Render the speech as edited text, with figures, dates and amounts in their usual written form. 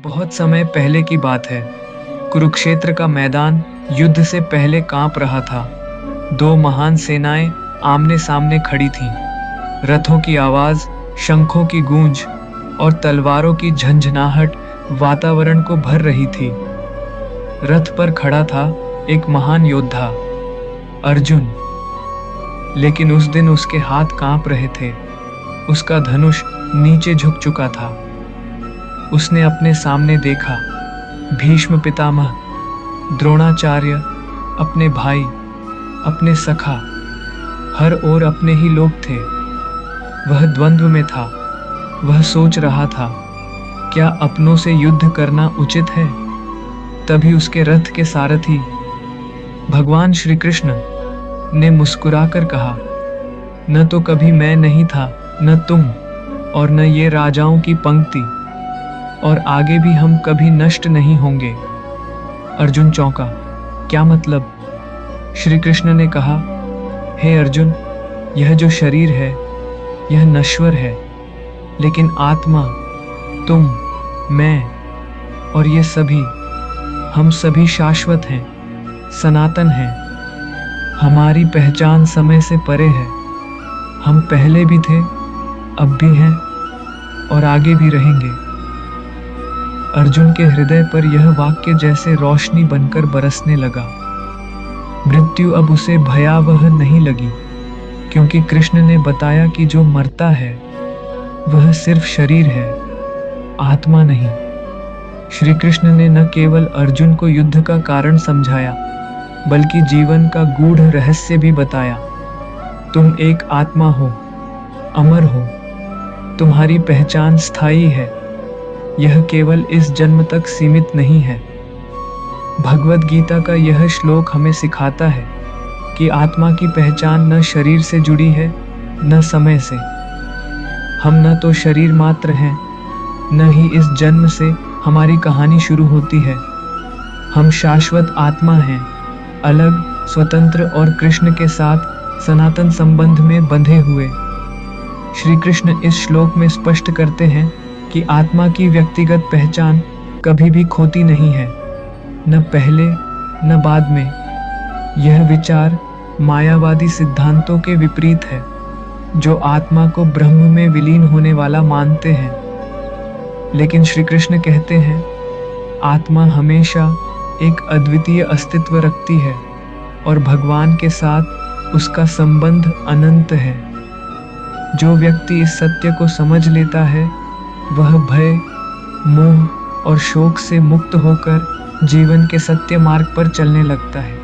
बहुत समय पहले की बात है। कुरुक्षेत्र का मैदान युद्ध से पहले कांप रहा था। दो महान सेनाएं आमने सामने खड़ी थीं। रथों की आवाज, शंखों की गूंज और तलवारों की झंझनाहट वातावरण को भर रही थी। रथ पर खड़ा था एक महान योद्धा, अर्जुन। लेकिन उस दिन उसके हाथ कांप रहे थे। उसका धनुष नीचे झुक चुका था। उसने अपने सामने देखा भीष्म पितामह, द्रोणाचार्य, अपने भाई, अपने सखा, हर ओर अपने ही लोग थे। वह द्वंद्व में था। वह सोच रहा था, क्या अपनों से युद्ध करना उचित है? तभी उसके रथ के सारथी भगवान श्री कृष्ण ने मुस्कुराकर कहा, न तो कभी मैं नहीं था, न तुम, और न ये राजाओं की पंक्ति, और आगे भी हम कभी नष्ट नहीं होंगे। अर्जुन चौंका। क्या मतलब? श्री कृष्ण ने कहा, हे अर्जुन, यह जो शरीर है यह नश्वर है, लेकिन आत्मा, तुम, मैं और ये सभी, हम सभी शाश्वत हैं, सनातन हैं। हमारी पहचान समय से परे है। हम पहले भी थे, अब भी हैं और आगे भी रहेंगे। अर्जुन के हृदय पर यह वाक्य जैसे रोशनी बनकर बरसने लगा। मृत्यु अब उसे भयावह नहीं लगी, क्योंकि कृष्ण ने बताया कि जो मरता है वह सिर्फ शरीर है, आत्मा नहीं। श्री कृष्ण ने न केवल अर्जुन को युद्ध का कारण समझाया, बल्कि जीवन का गूढ़ रहस्य भी बताया। तुम एक आत्मा हो, अमर हो, तुम्हारी पहचान स्थायी है। यह केवल इस जन्म तक सीमित नहीं है। भगवद गीता का यह श्लोक हमें सिखाता है कि आत्मा की पहचान न शरीर से जुड़ी है, न समय से। हम न तो शरीर मात्र हैं, न ही इस जन्म से हमारी कहानी शुरू होती है। हम शाश्वत आत्मा हैं, अलग, स्वतंत्र और कृष्ण के साथ सनातन संबंध में बंधे हुए। श्री कृष्ण इस श्लोक में स्पष्ट करते हैं कि आत्मा की व्यक्तिगत पहचान कभी भी खोती नहीं है, न पहले न बाद में। यह विचार मायावादी सिद्धांतों के विपरीत है, जो आत्मा को ब्रह्म में विलीन होने वाला मानते हैं। लेकिन श्री कृष्ण कहते हैं, आत्मा हमेशा एक अद्वितीय अस्तित्व रखती है और भगवान के साथ उसका संबंध अनंत है। जो व्यक्ति इस सत्य को समझ लेता है, वह भय, मोह और शोक से मुक्त होकर जीवन के सत्य मार्ग पर चलने लगता है।